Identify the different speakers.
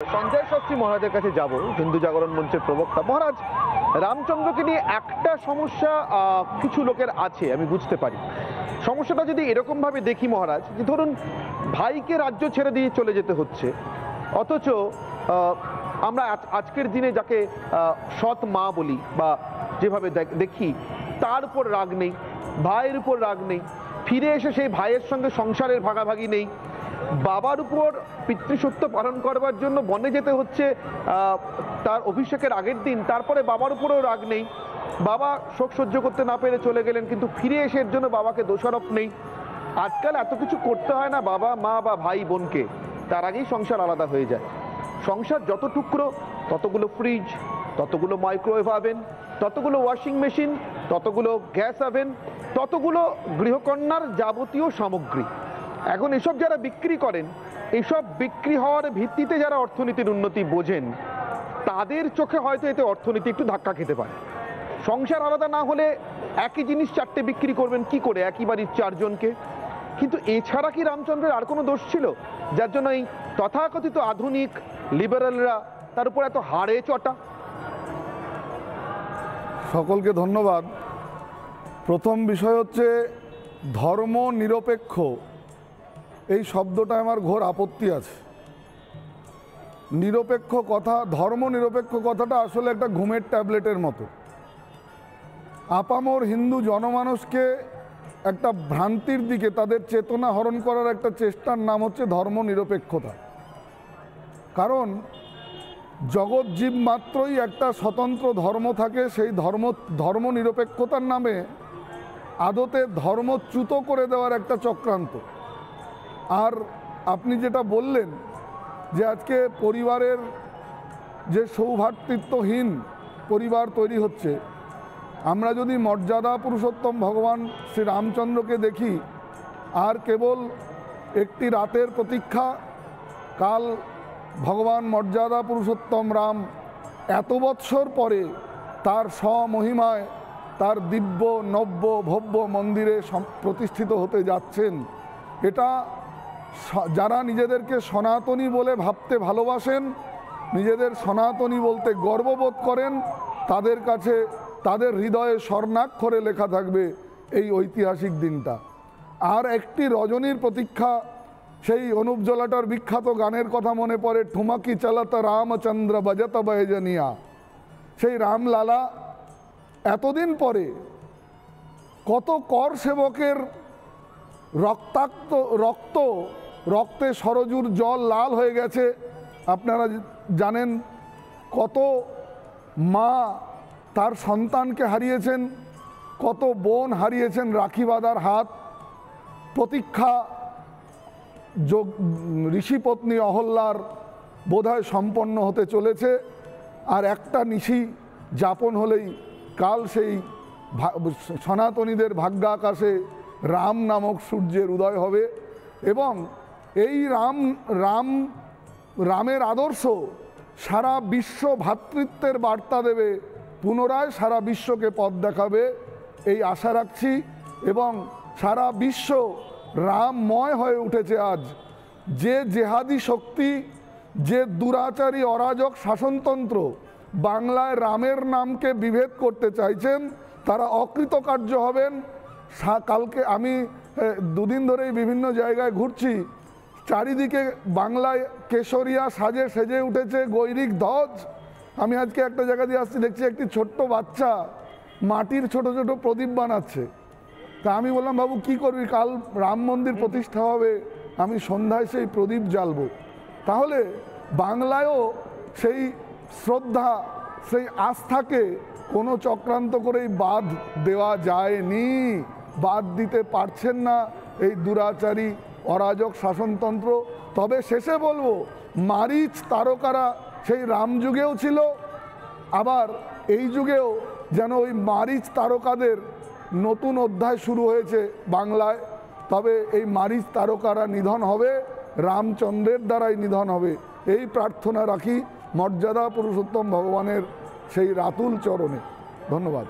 Speaker 1: সঞ্জয় শাস্ত্রী মহারাজের কাছে যাব, হিন্দু জাগরণ মঞ্চের প্রবক্তা। মহারাজ, রামচন্দ্রকে নিয়ে একটা সমস্যা কিছু লোকের আছে, আমি বুঝতে পারি। সমস্যাটা যদি এরকম ভাবে দেখি মহারাজ, যে ধরুন ভাইকে রাজ্য ছেড়ে দিয়ে চলে যেতে হচ্ছে, অথচ আমরা আজকের দিনে যাকে সৎ মা বলি বা যেভাবে দেখি, তার উপর রাগ নেই, ভাইয়ের উপর রাগ নেই, ফিরে এসে সেই ভাইয়ের সঙ্গে সংসারের ভাগাভাগি নেই, বাবার উপর পিতৃসত্য পালন করবার জন্য বনে যেতে হচ্ছে তার অভিষেকের আগের দিন, তারপরে বাবার উপরেও রাগ নেই, বাবা শোক সহ্য করতে না পেরে চলে গেলেন, কিন্তু ফিরে এসে এর জন্য বাবাকে দোষারোপ নেই। আজকাল এত কিছু করতে হয় না বাবা মা বা ভাই বোনকে, তার আগেই সংসার আলাদা হয়ে যায়। সংসার যত টুকরো, ততগুলো ফ্রিজ, ততগুলো মাইক্রোওয়েভ ওভেন, ততগুলো ওয়াশিং মেশিন, ততগুলো গ্যাস ওভেন, ততগুলো গৃহকন্যার যাবতীয় সামগ্রী। এখন এসব যারা বিক্রি করেন, এসব বিক্রি হওয়ার ভিত্তিতে যারা অর্থনীতির উন্নতি বোঝেন, তাদের চোখে হয়তো এতে অর্থনীতি একটু ধাক্কা খেতে পারে। সংসার আলাদা না হলে একই জিনিস চারটে বিক্রি করবেন কি করে একই বাড়ির চারজনকে? কিন্তু এছাড়া কি রামচন্দ্রের আর কোনো দোষ ছিল যার জন্য এই তথাকথিত আধুনিক লিবারেলরা তার উপর এত হাড়ে চটা?
Speaker 2: সকলকে ধন্যবাদ। প্রথম বিষয় হচ্ছে ধর্ম নিরপেক্ষ, এই শব্দটা আমার ঘোর আপত্তি আছে। নিরপেক্ষ কথা, ধর্ম নিরপেক্ষ কথাটা আসলে একটা ঘুমের ট্যাবলেটের মতো। আপামর হিন্দু জনমানসকে একটা ভ্রান্তির দিকে, তাদের চেতনা হরণ করার একটা চেষ্টার নাম হচ্ছে ধর্ম নিরপেক্ষতা। কারণ জগৎ জীব মাত্রই একটা স্বতন্ত্র ধর্ম থাকে, সেই ধর্ম নিরপেক্ষতার নামে আদতে ধর্মচ্যুত করে দেওয়ার একটা চক্রান্ত। আর আপনি যেটা বললেন যে আজকে পরিবারের যে সৌভ্রাতৃত্বহীন পরিবার তৈরি হচ্ছে, আমরা যদি মর্যাদা পুরুষোত্তম ভগবান শ্রী রামচন্দ্রকে দেখি, আর কেবল একটি রাতের প্রতীক্ষা, কাল ভগবান মর্যাদা পুরুষোত্তম রাম এত বৎসর পরে তার স্বমহিমায় তার দিব্য নব্য ভব্য মন্দিরে প্রতিষ্ঠিত হতে যাচ্ছেন। এটা যারা নিজেদেরকে সনাতনী বলে ভাবতে ভালোবাসেন, নিজেদের সনাতনী বলতে গর্ববোধ করেন, তাদের কাছে তাদের হৃদয়ে স্বর্ণাক্ষরে লেখা থাকবে এই ঐতিহাসিক দিনটা। আর একটি রজনীর প্রতীক্ষা, সেই অনুপ জলাটার বিখ্যাত গানের কথা মনে পড়ে, ঠুমাকি চালাতা রামচন্দ্র বজত বয়জনিয়া। সেই রামলালা এতদিন পরে কত কর সেবকের রক্তে সরজুর জল লাল হয়ে গেছে আপনারা জানেন। কত মা তার সন্তানকে হারিয়েছেন, কত বোন হারিয়েছেন রাখি বাঁধার হাত। প্রতীক্ষা ঋষিপত্নী অহল্যার বোধহয় সম্পন্ন হতে চলেছে। আর একটা নিশি যাপন হলেই কাল সেই সনাতনীদের ভাগ্যাকাশে রাম নামক সূর্যের উদয় হবে। এবং এই রামের আদর্শ সারা বিশ্ব ভ্রাতৃত্বের বার্তা দেবে, পুনরায় সারা বিশ্বকে পথ দেখাবে, এই আশা রাখছি। এবং সারা বিশ্ব রামময় হয়ে উঠেছে আজ। যে জেহাদি শক্তি, যে দুরাচারী অরাজক শাসনতন্ত্র বাংলায় রামের নামকে বিভেদ করতে চাইছেন, তারা অকৃতকার্য হবেন। কালকে আমি দুদিন ধরেই বিভিন্ন জায়গায় ঘুরছি, চারিদিকে বাংলায় কেশরিয়া সাজে সেজে উঠেছে গৈরিক ধ্বজ। আমি আজকে একটা জায়গা দিয়ে আসছি, দেখছি একটি ছোট্ট বাচ্চা মাটির ছোট ছোট প্রদীপ বানাচ্ছে। তা আমি বললাম, বাবু কি করবি? কাল রাম মন্দির প্রতিষ্ঠা হবে, আমি সন্ধ্যায় সেই প্রদীপ জ্বালবো। তাহলে বাংলায়ও সেই শ্রদ্ধা, সেই আস্থাকে কোনো চক্রান্ত করেই বাদ দেওয়া যায়নি, বাদ দিতে পারছেন না এই দুরাচারী অরাজক শাসনতন্ত্র। তবে শেষে বলবো, মারিচ তারকারা সেই রাম যুগেও ছিল, আবার এই যুগেও যেন ওই মারিচ তারকাদের নতুন অধ্যায় শুরু হয়েছে বাংলায়। তবে এই মারিচ তারকারা নিধন হবে, রামচন্দ্রের দ্বারাই নিধন হবে, এই প্রার্থনা রাখি মর্যাদা পুরুষোত্তম ভগবানের সেই রাতুল চরণে। ধন্যবাদ।